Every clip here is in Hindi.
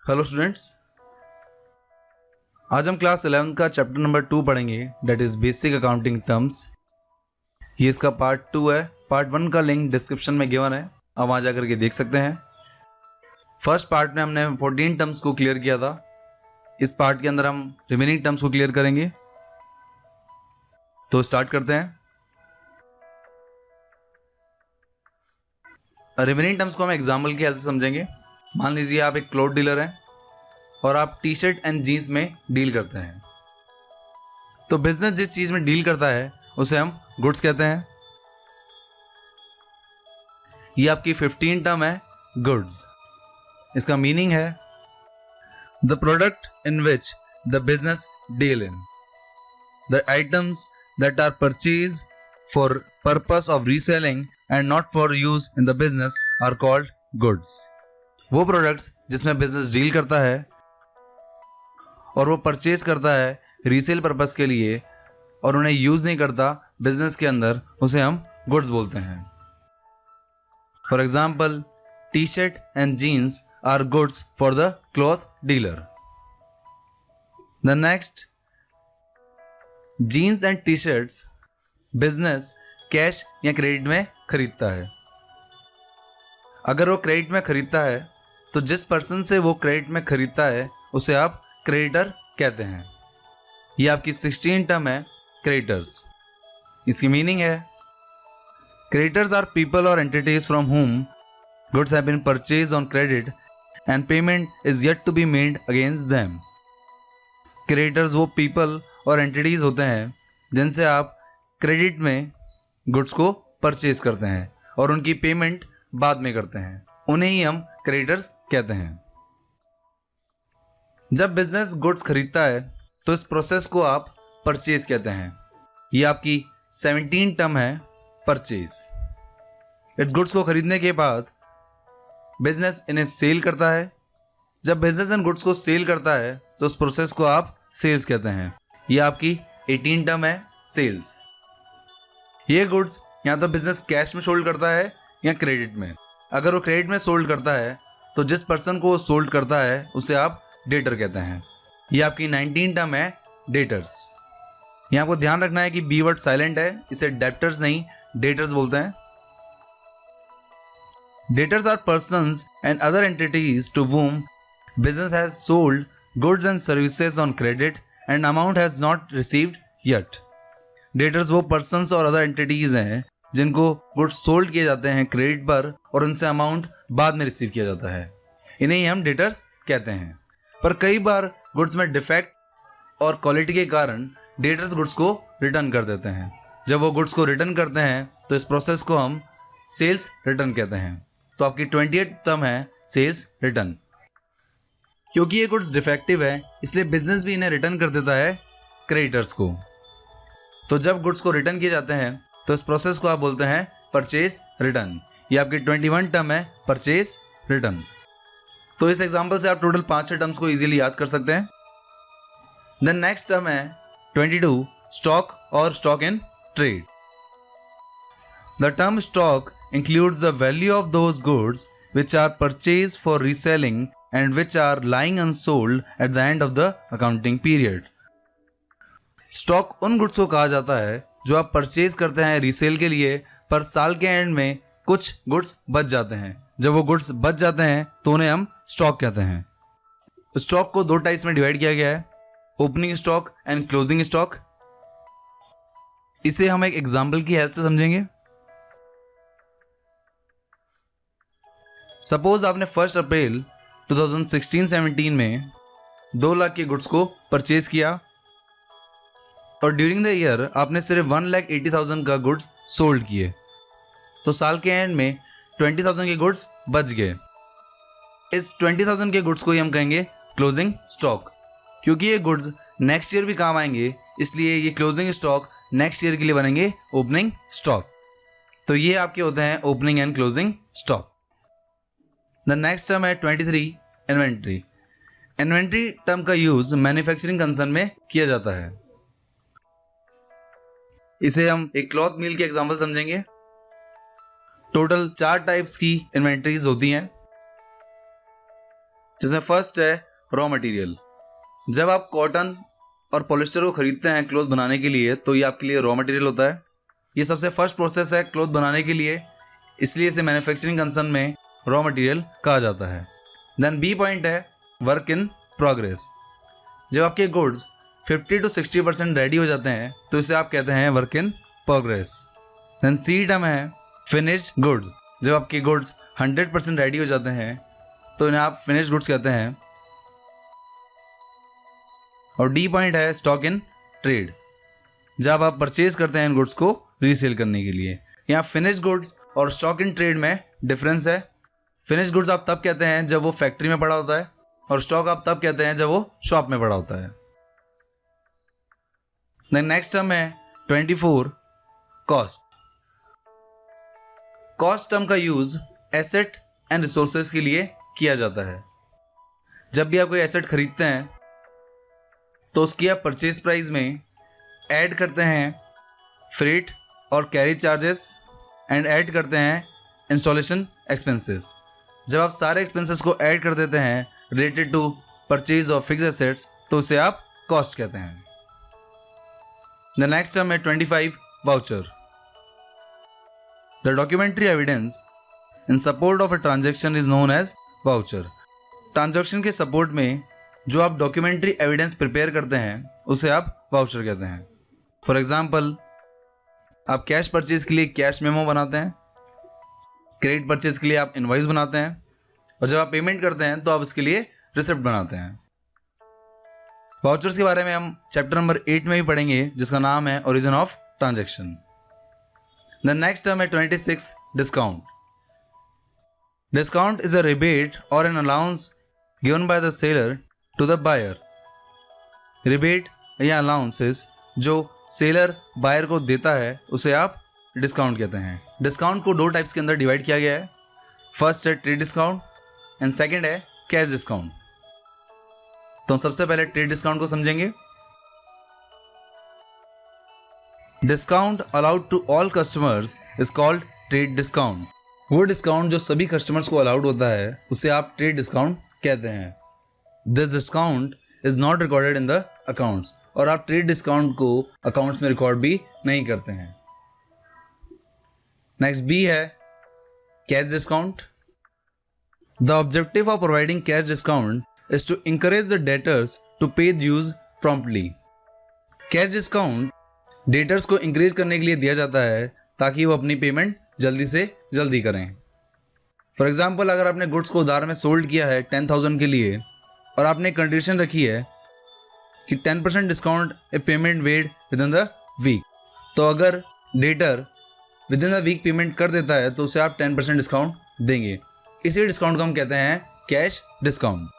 हेलो स्टूडेंट्स, आज हम क्लास 11 का चैप्टर नंबर 2 पढ़ेंगे, that is basic accounting terms. ये इसका पार्ट 2 है। पार्ट 1 का लिंक डिस्क्रिप्शन में गिवन है, आप वहाँ जाकर के देख सकते हैं। फर्स्ट पार्ट में हमने 14 टर्म्स को क्लियर किया था। इस पार्ट के अंदर हम रिमेनिंग टर्म्स को क्लियर करेंगे। तो स्टार्ट करते हैं। रिमेनिंग टर्म्स को हम एग्जाम्पल की हेल्प से समझेंगे। मान लीजिए आप एक क्लॉथ डीलर हैं और आप टी शर्ट एंड जीन्स में डील करते हैं। तो बिजनेस जिस चीज में डील करता है उसे हम गुड्स कहते हैं। ये आपकी 15 टर्म है, गुड्स। इसका मीनिंग है the product in which the business deal in, the items that are purchase for purpose of reselling and not for use in the business are called goods. वो प्रोडक्ट्स जिसमें बिजनेस डील करता है और वो परचेज करता है रीसेल पर्पस के लिए और उन्हें यूज नहीं करता बिजनेस के अंदर, उसे हम गुड्स बोलते हैं। For example, T shirt and jeans are goods for the cloth dealer. The next, jeans and T shirts business cash या क्रेडिट में खरीदता है। अगर वो क्रेडिट में खरीदता है तो जिस पर्सन से वो क्रेडिट में खरीदता है उसे आप क्रेडिटर कहते हैं। ये आपकी 16 टर्म है, क्रेडिटर्स। इसकी मीनिंग है क्रेडिटर्स आर पीपल और entities from whom goods have been purchased on credit and payment is yet to be made against them। Creditors वो पीपल और एंटिटीज होते हैं जिनसे आप क्रेडिट में गुड्स को परचेज करते हैं और उनकी पेमेंट बाद में करते हैं, उन्हें ही हम क्रेडिटर्स कहते हैं। जब बिजनेस गुड्स खरीदता है तो इस प्रोसेस को आप परचेज कहते हैं। ये आपकी 17 टर्म है, परचेज। इस गुड्स को खरीदने के बाद बिजनेस इन्हें सेल करता है। जब बिजनेस इन गुड्स को सेल करता है तो उस प्रोसेस को आप सेल्स कहते हैं। ये आपकी 18 टर्म है, सेल्स। ये गुड्स या तो बिजनेस कैश में सोल्ड करता है या क्रेडिट में। अगर वो क्रेडिट में सोल्ड करता है तो जिस पर्सन को वो सोल्ड करता है उसे आप डेटर कहते हैं। ये आपकी 19 टर्म है, डेटर्स। यहाँ आपको ध्यान रखना है कि बी वर्ड साइलेंट है, इसे डेप्टर्स नहीं डेटर्स बोलते हैं। Debtors are persons and other entities to whom business has sold goods and services on credit and amount has not received yet। Debtors वो पर्सन्स और अदर एंटिटीज हैं जिनको गुड्स सोल्ड किए जाते हैं क्रेडिट पर और उनसे अमाउंट बाद में रिसीव किया जाता है, इन्हें ही हम डेटर्स कहते हैं। पर कई बार गुड्स में डिफेक्ट और क्वालिटी के कारण डेटर्स गुड्स को रिटर्न कर देते हैं। जब वो गुड्स को रिटर्न करते हैं तो इस प्रोसेस को हम सेल्स रिटर्न कहते हैं। तो आपकी 28 टर्म है, सेल्स रिटर्न। क्योंकि ये गुड्स डिफेक्टिव है इसलिए बिजनेस भी इन्हें रिटर्न कर देता है क्रेडिटर्स को। तो जब गुड्स को रिटर्न किए जाते हैं तो इस प्रोसेस को आप बोलते हैं परचेज रिटर्न। ये आपकी 21 टर्म है, परचेज रिटर्न। तो इस एग्जांपल से आप टोटल 5 टर्म्स को इजीली याद कर सकते हैं। देन नेक्स्ट टर्म है 22, स्टॉक और stock in trade. The term stock includes the value of those goods which are purchased for reselling and which are lying unsold at the end of the accounting period। Stock उन गुड्स को कहा जाता है जो आप परचेज करते हैं रीसेल के लिए, पर साल के एंड में कुछ गुड्स बच जाते हैं। जब वो गुड्स बच जाते हैं तो उन्हें हम स्टॉक कहते हैं। स्टॉक को 2 टाइप्स में डिवाइड किया गया है, opening stock and closing stock. इसे हम एक एग्जाम्पल की हेल्प से समझेंगे। सपोज आपने 1 अप्रैल 2016-17 में 2 लाख के गुड्स को परचेज किया और ड्यूरिंग द ईयर आपने सिर्फ 1,80,000 का गुड्स सोल्ड किए, तो साल के एंड में 20,000 के गुड्स बच गए। इस 20,000 के गुड्स को ही हम कहेंगे क्लोजिंग स्टॉक। क्योंकि ये गुड्स नेक्स्ट ईयर भी काम आएंगे इसलिए ये क्लोजिंग स्टॉक नेक्स्ट ईयर के लिए बनेंगे ओपनिंग स्टॉक। तो ये आपके होते हैं opening and closing stock. The next term है 23, इन्वेंट्री। इन्वेंट्री टर्म का यूज मैन्युफैक्चरिंग कंसर्न में किया जाता है। इसे हम एक क्लॉथ मिल के एग्जांपल समझेंगे। टोटल 4 टाइप्स की इन्वेंट्रीज होती हैं। जिसमें फर्स्ट है रॉ मटेरियल। जब आप कॉटन और पॉलिस्टर को खरीदते हैं क्लोथ बनाने के लिए तो ये आपके लिए रॉ मटेरियल होता है। ये सबसे फर्स्ट प्रोसेस है क्लोथ बनाने के लिए, इसलिए इसे मैन्युफैक्चरिंग कंसर्न में रॉ मटेरियल कहा जाता है। देन बी पॉइंट है वर्क इन प्रोग्रेस। जब आपके गुड्स 50 to 60% रेडी हो जाते हैं तो इसे आप कहते हैं work in progress. Then see term है फिनिश्ड गुड्स। जब आपके गुड्स 100% रेडी हो जाते हैं तो इन्हें आप फिनिश्ड गुड्स कहते हैं। और डी पॉइंट है स्टॉक इन ट्रेड। जब आप परचेज करते हैं इन गुड्स को रीसेल करने के लिए। यहाँ फिनिश्ड गुड्स और स्टॉक इन ट्रेड में डिफरेंस है। फिनिश्ड गुड्स आप तब कहते हैं जब वो फैक्ट्री में पड़ा होता है और स्टॉक आप तब कहते हैं जब वो शॉप में पड़ा होता है। नेक्स्ट टर्म है 24 कॉस्ट। कॉस्ट टर्म का यूज एसेट एंड रिसोर्सेज के लिए किया जाता है। जब भी आप कोई एसेट खरीदते हैं तो उसकी आप परचेज प्राइस में ऐड करते हैं फ्रेट और कैरी चार्जेस एंड ऐड करते हैं इंस्टॉलेशन एक्सपेंसेस। जब आप सारे एक्सपेंसेस को ऐड कर देते हैं related to purchase of fixed assets तो उसे आप कॉस्ट कहते हैं। द नेक्स्ट टर्म है 25 voucher. The documentary evidence in support of a transaction is known as voucher. Transaction के सपोर्ट में जो आप डॉक्यूमेंट्री एविडेंस प्रिपेयर करते हैं उसे आप वाउचर कहते हैं। फॉर एग्जाम्पल, आप कैश परचेज के लिए कैश मेमो बनाते हैं, क्रेडिट परचेज के लिए आप इनवॉइस बनाते हैं और जब आप पेमेंट करते हैं तो आप इसके लिए रिसिप्ट बनाते हैं। वाउचर्स के बारे में हम चैप्टर नंबर 8 में भी पढ़ेंगे जिसका नाम है origin of transaction. The next term है 26 discount. Discount is a rebate or an allowance given by the seller to the buyer. Rebate या अलाउंसेस जो सेलर बायर को देता है उसे आप डिस्काउंट कहते हैं। डिस्काउंट को 2 टाइप्स के अंदर डिवाइड किया गया है। फर्स्ट है ट्रेड डिस्काउंट एंड सेकंड है कैश डिस्काउंट। तो हम सबसे पहले ट्रेड डिस्काउंट को समझेंगे। Discount allowed to all customers is called trade discount. वो डिस्काउंट जो सभी कस्टमर्स को अलाउड होता है उसे आप ट्रेड डिस्काउंट कहते हैं। This discount is not recorded in the accounts और आप ट्रेड डिस्काउंट को अकाउंट्स में रिकॉर्ड भी नहीं करते हैं। नेक्स्ट बी है cash discount. The objective of providing cash discount is to encourage the debtors to pay dues promptly. Cash discount debtors को इंकरेज करने के लिए दिया जाता है ताकि वो अपनी पेमेंट जल्दी से जल्दी करें। फॉर एग्जाम्पल, अगर आपने गुड्स को उधार में सोल्ड किया है 10,000 के लिए और आपने कंडीशन रखी है कि 10% discount a payment made within the week, तो अगर debtor within the week payment कर देता है तो उसे आप 10% डिस्काउंट देंगे। इसी डिस्काउंट को हम कहते हैं cash discount.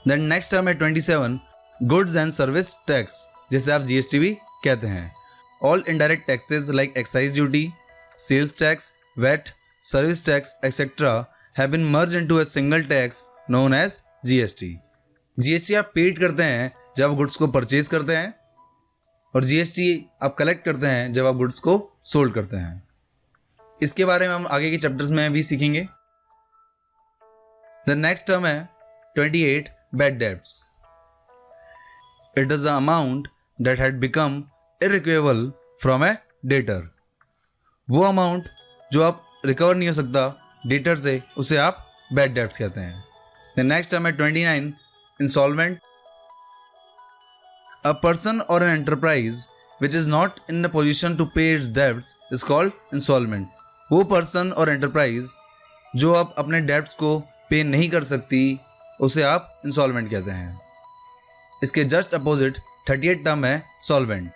Then next term है 27 गुड्स एंड सर्विस टैक्स, जिसे आप जीएसटी भी कहते हैं। All indirect taxes like excise duty, sales tax, VAT, service tax etcetera have been merged into a single tax known as GST. GST आप पेड करते हैं जब आप गुड्स को परचेज करते हैं और जीएसटी आप कलेक्ट करते हैं जब आप गुड्स को सोल्ड करते हैं। इसके बारे में हम आगे के चैप्टर्स में भी सीखेंगे। द नेक्स्ट टर्म है 28 bad debts. It is the amount that had become irrecoverable from a debtor. वो अमाउंट जो आप रिकवर नहीं हो सकता डेटर से उसे आप बैड डेब्ट्स कहते हैं। The next term है 29 insolvent. A person or an enterprise which is not in the position to pay its debts is called insolvent. वो पर्सन और एंटरप्राइज जो आप अपने डेब्ट्स को पे नहीं कर सकती उसे आप इंसॉल्वेंट कहते हैं। इसके जस्ट अपोजिट 38 टर्म है solvent.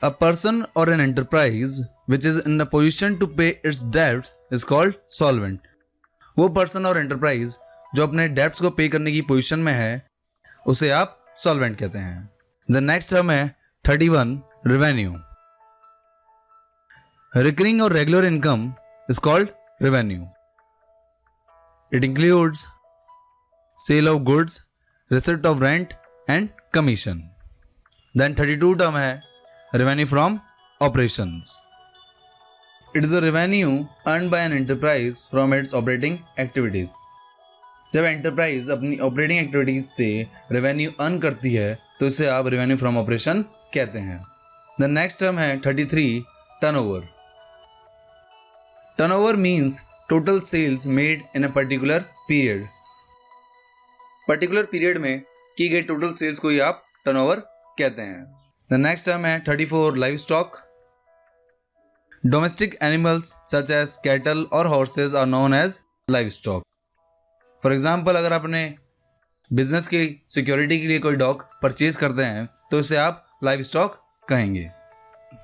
A person or an enterprise which is in the position to pay its debts is called solvent. वो पर्सन और एंटरप्राइज जो अपने डेब्ट्स को पे करने की पोजिशन में है उसे आप सॉल्वेंट कहते हैं। द नेक्स्ट टर्म है 31 रेवेन्यू। रिकरिंग और regular income is called revenue. It includes sale of goods, receipt of rent and commission. Then 32 term है revenue from operations. It is a revenue earned by an enterprise from its operating activities. जब एंटरप्राइज अपनी ऑपरेटिंग एक्टिविटीज से रेवेन्यू अर्न करती है तो इसे आप रेवेन्यू फ्रॉम ऑपरेशन कहते हैं। द नेक्स्ट टर्म है 33 turnover. Turnover means total sales made in a particular period. Particular period में की गई टोटल सेल्स को ही आप टर्नओवर कहते हैं। द नेक्स्ट टर्म है 34 livestock. Domestic animals such as cattle और horses are known as livestock. For example, अगर आपने बिजनेस की सिक्योरिटी के लिए कोई डॉग परचेज करते हैं तो इसे आप लाइव स्टॉक कहेंगे।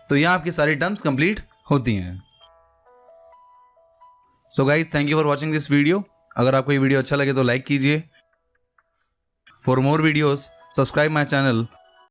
तो यहाँ आपकी सारी टर्म्स कंप्लीट होती हैं। So guys, thank you for watching this video. अगर आपको ये वीडियो अच्छा लगे तो लाइक कीजिए। For more videos subscribe my channel